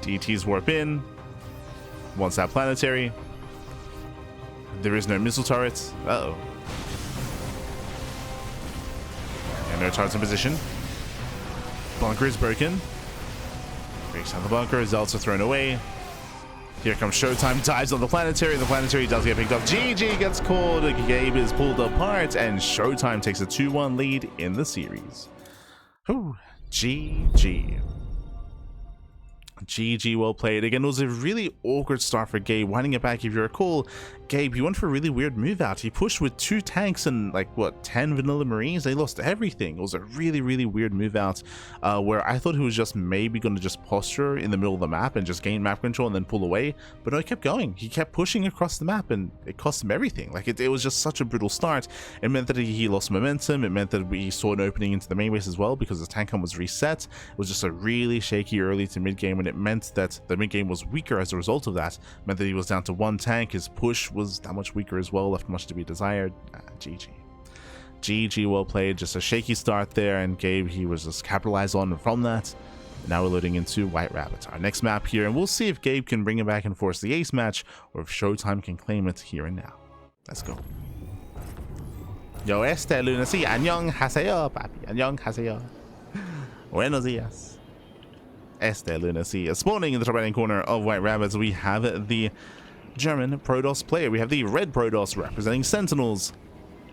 Speaker 1: DT's warp in. One stat planetary. There is no missile turrets. Uh-oh. And no turrets in position. Bunker is broken. Breaks down the bunker. Zealots are thrown away. Here comes ShoWTimE. Dives on the planetary. The planetary does get picked up. GG gets called. Gabe is pulled apart. And ShoWTimE takes a 2-1 lead in the series. Ooh, GG. GG, well played. Again, it was a really awkward start for Gabe. Winding it back, if you recall, Gabe, he went for a really weird move out. He pushed with 2 tanks and like, what, 10 vanilla Marines? They lost everything. It was a really, really weird move out where I thought he was just maybe going to just posture in the middle of the map and just gain map control and then pull away. But no, he kept going. He kept pushing across the map and it cost him everything. Like, it was just such a brutal start. It meant that he lost momentum. It meant that we saw an opening into the main base as well because the tank hunt was reset. It was just a really shaky early to mid game, and it meant that the mid game was weaker as a result of that. It meant that he was down to 1 tank. His push was that much weaker as well, left much to be desired. GG. GG, well played. Just a shaky start there, and Gabe, he was just capitalized on from that. Now we're loading into White Rabbit, our next map here, and we'll see if Gabe can bring it back and force the ace match, or if ShoWTimE can claim it here and now. Let's go. Yo, lunacy, 안녕 하세요, papi. 안녕 하세요. Buenos días. Lunacy. Spawning in the top right hand corner of White Rabbits, we have the German Protoss player. We have the red Protoss representing Sentinels.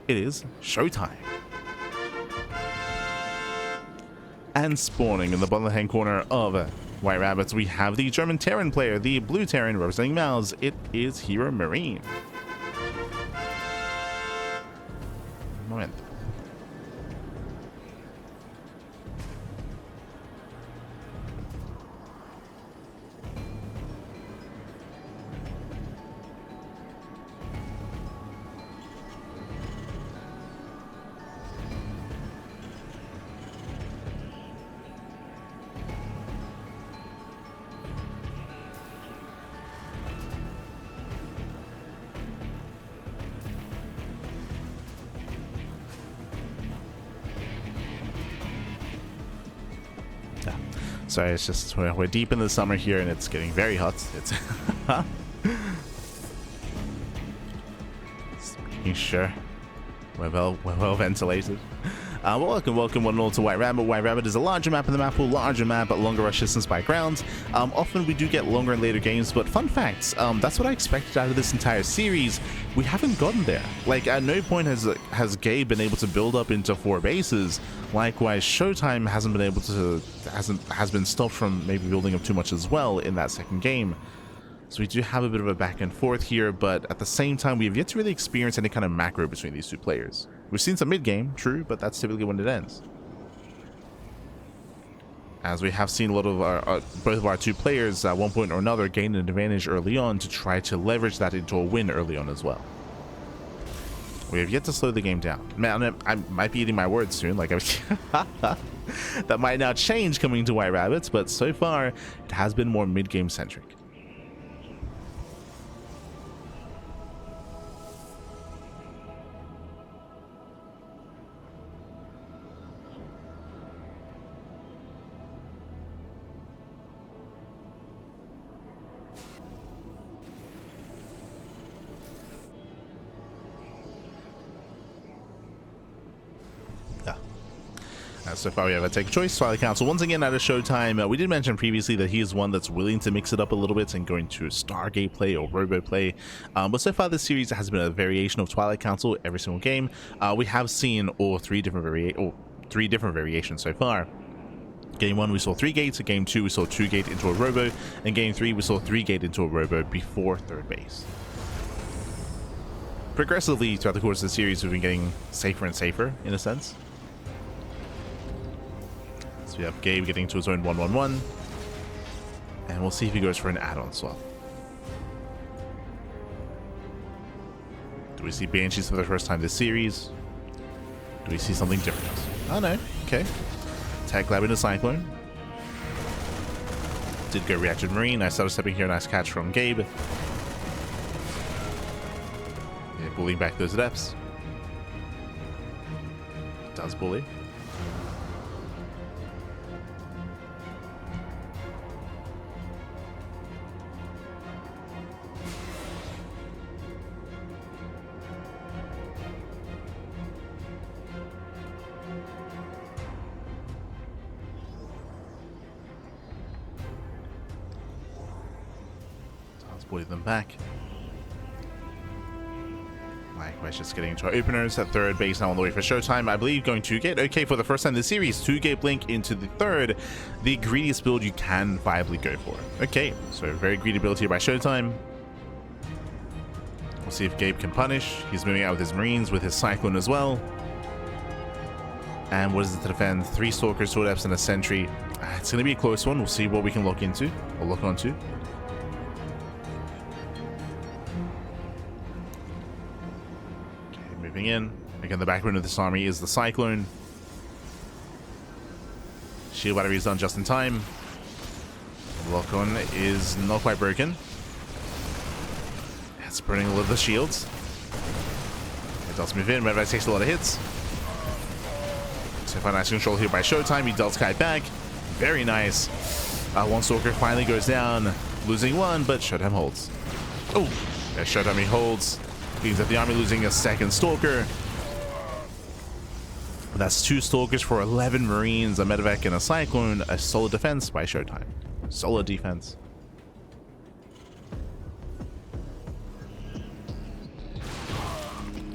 Speaker 1: It is ShoWTimE. And spawning in the bottom hand corner of White Rabbits, we have the German Terran player, the blue Terran representing Mouse. It is HeRoMaRinE. Moment. Sorry, it's just we're deep in the summer here and it's getting very hot. It's just making sure we're well ventilated. Welcome one and all to White Rabbit. White Rabbit is a larger map in the map pool, larger map, but longer rush distance by ground. Often we do get longer and later games, but fun facts, that's what I expected out of this entire series. We haven't gotten there. Like, at no point has Gabe been able to build up into 4 bases. Likewise, ShoWTimE hasn't been able to, has been stopped from maybe building up too much as well in that second game. So we do have a bit of a back and forth here, but at the same time, we have yet to really experience any kind of macro between these 2 players. We've seen some mid-game, true, but that's typically when it ends. As we have seen a lot of both of our 2 players at one point or another gain an advantage early on to try to leverage that into a win early on as well. We have yet to slow the game down. Man, I might be eating my words soon. Like, that might now change coming to White Rabbits, but so far it has been more mid-game centric. So far we have a take choice, Twilight Council once again out of ShoWTimE. We did mention previously that he is one that's willing to mix it up a little bit and going to Stargate play or Robo play, but so far this series has been a variation of Twilight Council every single game. We have seen all 3 different variations so far. Game 1 we saw 3 gates, game 2 we saw 2 gate into a Robo, and game 3 we saw 3 gate into a Robo before 3rd base. Progressively throughout the course of the series we've been getting safer and safer in a sense. So we have Gabe getting to his own 1-1-1. And we'll see if he goes for an add-on swap. Do we see Banshees for the first time this series? Do we see something different? Oh no, okay. Tech Lab into Cyclone. Did go Reactive Marine. Nice out of stepping here, nice catch from Gabe. Yeah, bullying back those adepts. Does bully. Bully them back. Likewise, just getting into our openers at third base now on the way for ShoWTimE. I believe going 2-gate. Okay, for the first time in the series, 2-gate blink into the third. The greediest build you can viably go for. Okay, so very greedy build here by ShoWTimE. We'll see if Gabe can punish. He's moving out with his Marines, with his Cyclone as well. And what is it to defend? 3 Stalkers, 2 Adepts, and a Sentry. It's going to be a close one. We'll see what we can look into, or look onto. In. Again, the backbone of this army is the Cyclone. Shield battery is done just in time. Lock-on is not quite broken. It's burning all of the shields. It does move in. Medvedev takes a lot of hits. So far, nice control here by ShoWTimE. He does kite back. Very nice. One Stalker finally goes down, losing one, but ShoWTimE holds. Oh, yeah, ShoWTimE holds. Means that the army losing a second Stalker. That's 2 Stalkers for 11 Marines, a Medvedev and a Cyclone. A solid defense by ShoWTimE. Solid defense.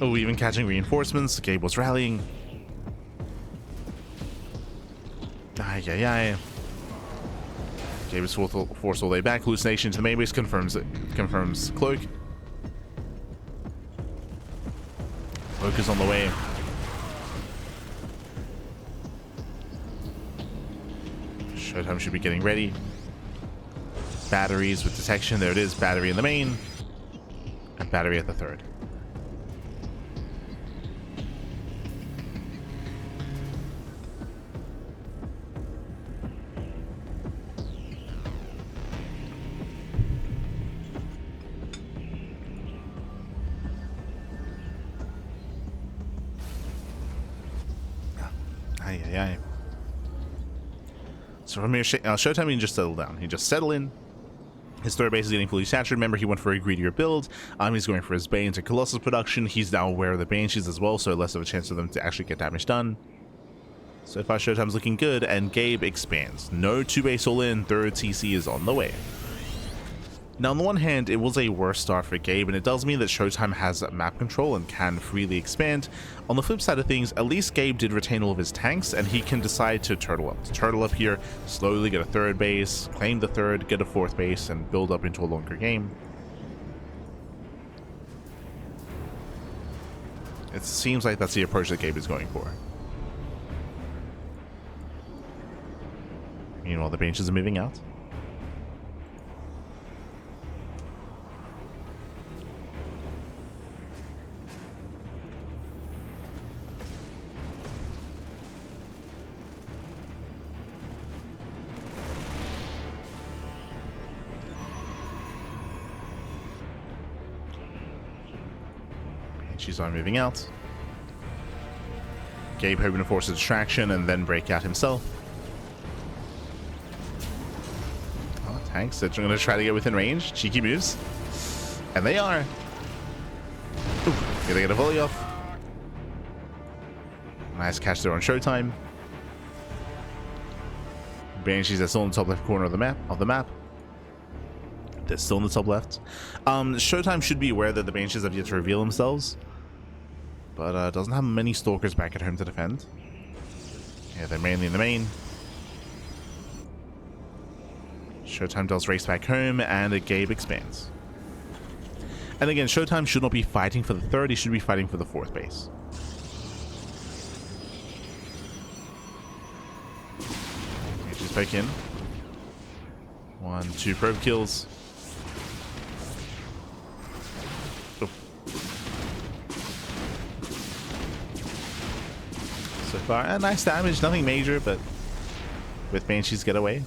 Speaker 1: Oh, even catching reinforcements. Gabe was rallying. Ay, ay, ay. Gabe is forced all the way back. Hallucination to the main base confirms it. Confirms Cloak. Focus on the way. ShoWTimE should be getting ready. Batteries with detection. There it is. Battery in the main. And battery at the third. So from here, ShoWTimE can just settle down. He just settle in. His third base is getting fully saturated. Remember, he went for a greedier build. He's going for his Banes and Colossus production. He's now aware of the Banshees as well, so less of a chance for them to actually get damage done. So far, ShoWTimE's looking good, and Gabe expands. No 2-base all-in. Third TC is on the way. Now, on the one hand, it was a worse start for Gabe, and it does mean that ShoWTimE has map control and can freely expand. On the flip side of things, at least Gabe did retain all of his tanks, and he can decide to turtle up. Turtle up here, slowly get a third base, claim the third, get a fourth base, and build up into a longer game. It seems like that's the approach that Gabe is going for. Meanwhile, the benches are moving out. She's on moving out. Gabe hoping to force a distraction and then break out himself. Oh, tanks. They're going to try to get within range. Cheeky moves. And they are. Ooh, gonna get a volley off. Nice catch there on ShoWTimE. Banshees are still in the top left corner of the map. They're still in the top left. ShoWTimE should be aware that the Banshees have yet to reveal themselves. But doesn't have many Stalkers back at home to defend. Yeah, they're mainly in the main. ShoWTimE does race back home, and a Gabe expands. And again, ShoWTimE should not be fighting for the third, he should be fighting for the fourth base. poke in. 1, 2 probe kills. Oh. So far, nice damage, nothing major, but with Banshees get away.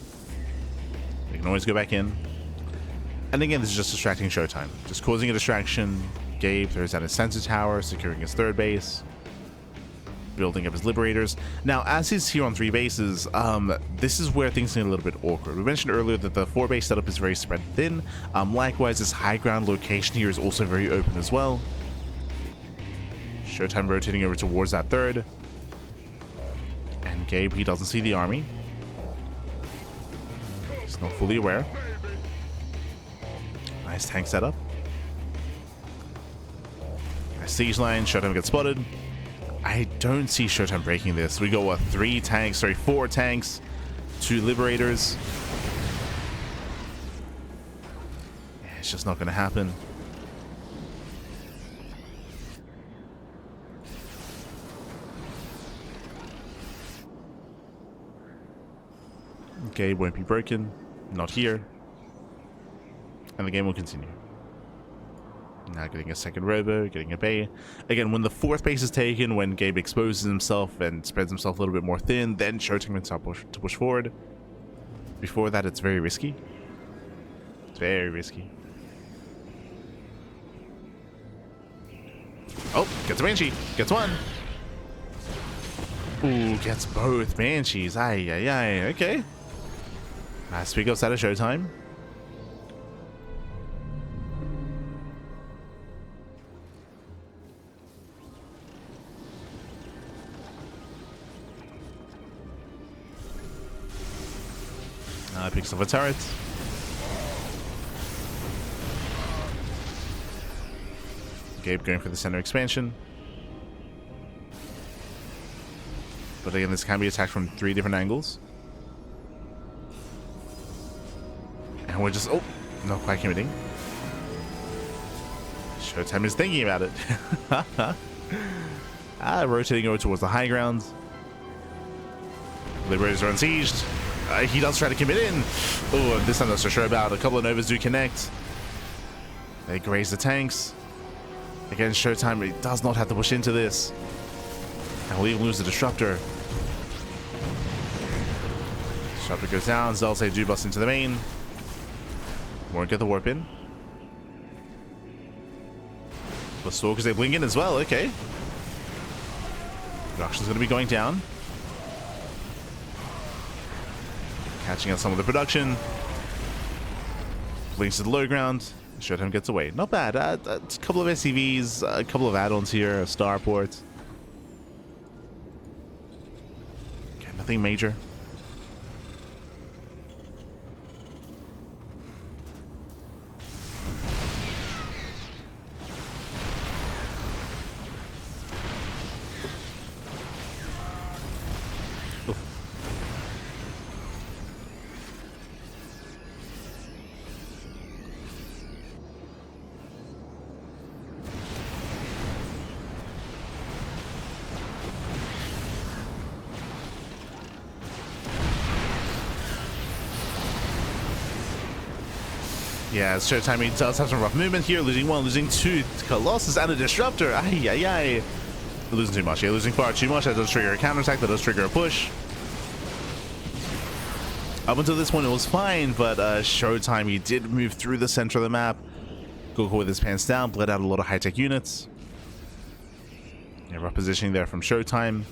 Speaker 1: They can always go back in. And again, this is just distracting ShoWTimE. Just causing a distraction. Gabe throws out his sensor tower, securing his third base. Building up his liberators. Now, as he's here on 3 bases, this is where things get a little bit awkward. We mentioned earlier that the 4-base setup is very spread thin. Likewise, this high ground location here is also very open as well. ShoWTimE rotating over towards that third. And Gabe, he doesn't see the army. He's not fully aware. Nice tank setup. Nice siege line. ShoWTimE gets spotted. I don't see ShoWTimE breaking this. We go, what, 4 tanks, 2 liberators. Yeah, it's just not going to happen. Okay, won't be broken. Not here. And the game will continue. Now getting a second robo, getting a bay. Again, when the 4th base is taken, when Gabe exposes himself and spreads himself a little bit more thin, then ShoWTimE can start to push forward. Before that, it's very risky. It's very risky. Oh, gets a Banshee. Gets one. Ooh, gets both Banshees. Aye, aye, aye. Okay. Nice pick ups out of ShoWTimE. Picks up a turret. Gabe going for the center expansion. But again, this can be attacked from 3 different angles. And we're just... oh, not quite committing. ShoWTimE is thinking about it. Rotating over towards the high ground. Liberators are unsieged. He does try to commit in. Oh, this time not so sure about. A couple of Novas do connect. They graze the tanks. Again, ShoWTimE does not have to push into this. And we'll even lose the Disruptor. Disruptor goes down. Zelzay do bust into the main. Won't get the warp in. The Stalkers, they blink in as well. Okay. Production's going to be going down. Catching out some of the production. Blinks to the low ground. ShoWTimE gets away. Not bad. A couple of SCVs, a couple of add-ons here, a starport. Okay, nothing major. Yeah, ShoWTimE does have some rough movement here. Losing 1, losing 2 Colossus and a Disruptor. Ay, ay, ay. Losing too much. Yeah, losing far too much. That does trigger a counterattack. That does trigger a push. Up until this point, it was fine, but ShoWTimE, he did move through the center of the map. Goku with his pants down, bled out a lot of high-tech units. Yeah, rough positioning there from ShoWTimE.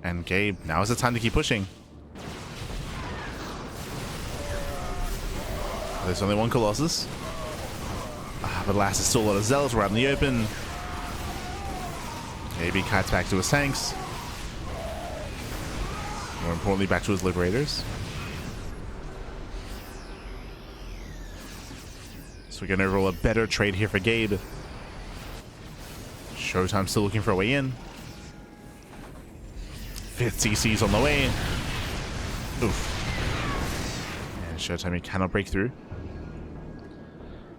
Speaker 1: And Gabe, now is the time to keep pushing. There's only 1 Colossus. But last is still a lot of Zealots. We're out in the open. Maybe kites back to his tanks. More importantly, back to his Liberators. So we get an overall a better trade here for Gabe. ShoWTimE still looking for a way in. 5th CC's on the way. Oof. And ShoWTimE cannot break through.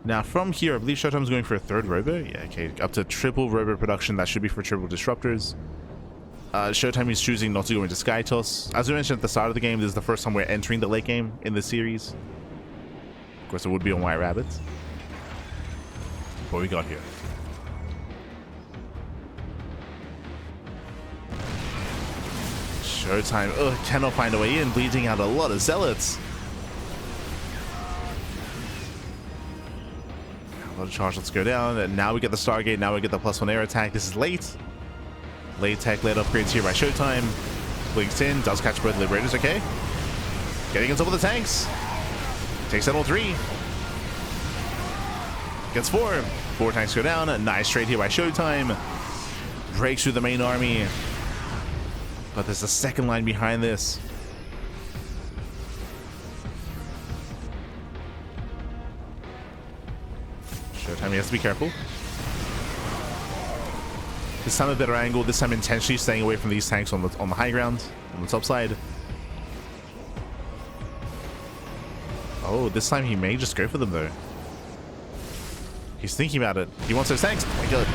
Speaker 1: Now from here, I believe ShoWTime's going for a 3rd robo. Yeah, okay, up to triple robo production. That should be for triple disruptors. ShoWTimE is choosing not to go into Sky Toss. As we mentioned at the start of the game, this is the first time we're entering the late game in this series. Of course, it would be on White Rabbits. What we got here? ShoWTimE, cannot find a way in, bleeding out a lot of Zealots. A lot of charge, let's go down, and now we get the Stargate, now we get the +1 air attack. This is late. Late tech, late upgrades here by ShoWTimE. Blinks in, does catch both Liberators, okay. Getting on top of the tanks. Takes out all 3. Gets 4. 4 tanks go down. A nice trade here by ShoWTimE. Breaks through the main army. But there's a second line behind this. ShoWTimE has to be careful. This time a better angle, this time intentionally staying away from these tanks on the high ground, on the top side. Oh, this time he may just go for them though. He's thinking about it. He wants those tanks. Oh my god.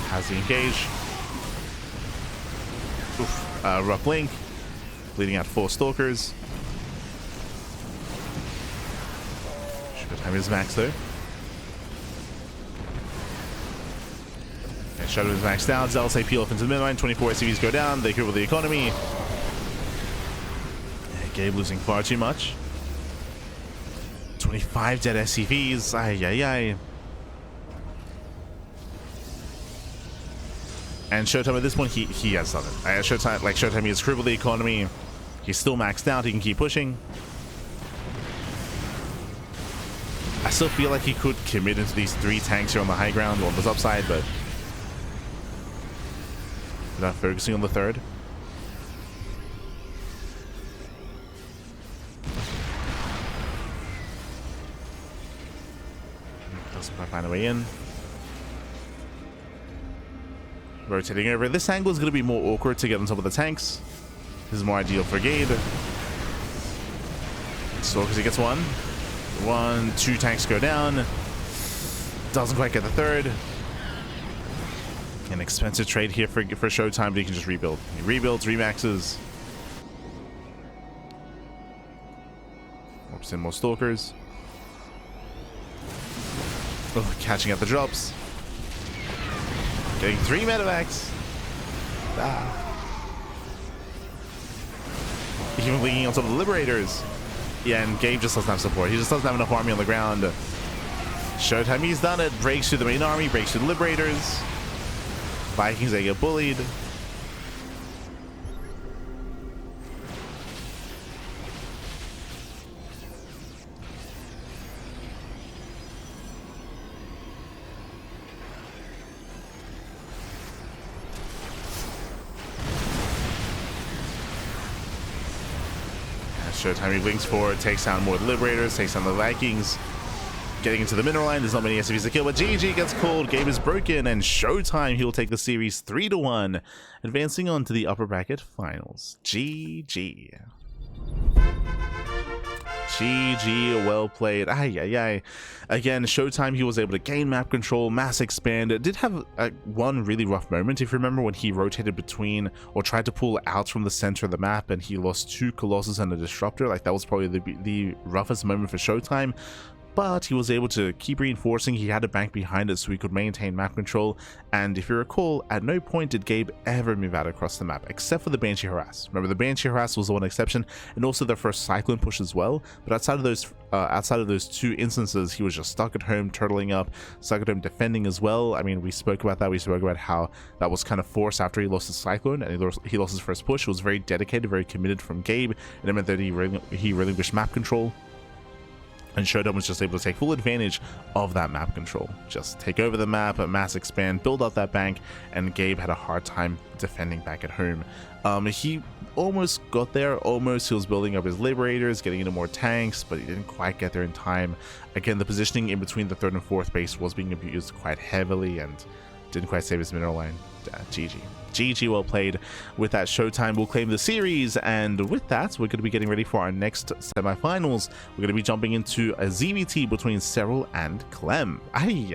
Speaker 1: Has the engage. Oof. Rough link. Bleeding out 4 stalkers. ShoWTimE is max though. And Shadow is maxed down. Zealots AP off into the midline. 24 SCVs go down. They cripple the economy. And Gabe losing far too much. 25 dead SCVs. Ay, ay, ay. And ShoWTimE at this point, he has done it. ShoWTimE has crippled the economy. He's still maxed out. He can keep pushing. I still feel like he could commit into these 3 tanks here on the high ground on the top side, but without focusing on the 3rd. Doesn't quite find a way in. Rotating over. This angle is going to be more awkward to get on top of the tanks. This is more ideal for Gabe. Stalkers, he gets 1. 1, 2 tanks go down. Doesn't quite get the 3rd. An expensive trade here for ShoWTimE, but he can just rebuild. He rebuilds, remaxes. Oops, in more stalkers. Oh, catching at the drops. Getting 3 medevacs. Even leaking on top of the Liberators. Yeah, and Gabe just doesn't have support. He just doesn't have enough army on the ground. ShoWTimE, he's done it. Breaks through the main army, breaks through the Liberators. Vikings, they get bullied. ShoWTimE wings forward, takes down more Liberators, takes down the Vikings. Getting into the mineral line, there's not many SCVs to kill, but GG gets called, game is broken, and ShoWTimE, he'll take the series 3-1, advancing on to the upper bracket finals. GG. GG, well played. Ay, ay, ay. Again, ShoWTimE, he was able to gain map control, mass expand. It did have one really rough moment, if you remember, when he rotated between or tried to pull out from the center of the map and he lost 2 Colossus and a Disruptor. Like, that was probably the roughest moment for ShoWTimE. But he was able to keep reinforcing. He had a bank behind it so he could maintain map control. And if you recall, at no point did Gabe ever move out across the map, except for the Banshee Harass. Remember, the Banshee Harass was the one exception, and also their first Cyclone push as well. But outside of those 2 instances, he was just stuck at home, turtling up, stuck at home defending as well. I mean, we spoke about that. We spoke about how that was kind of forced after he lost his Cyclone, and he lost his first push. It was very dedicated, very committed from Gabe, and it meant that he relinquished map control. And ShoWTimE was just able to take full advantage of that map control. Just take over the map, mass expand, build up that bank, and Gabe had a hard time defending back at home. He almost got there, almost. He was building up his Liberators, getting into more tanks, but he didn't quite get there in time. Again, the positioning in between the 3rd and 4th base was being abused quite heavily and didn't quite save his mineral line. GG. GG, well played. With that, ShoWTimE will claim the series, and with that, we're going to be getting ready for our next semifinals. We're going to be jumping into a ZVT between Cyril and Clem. Ay,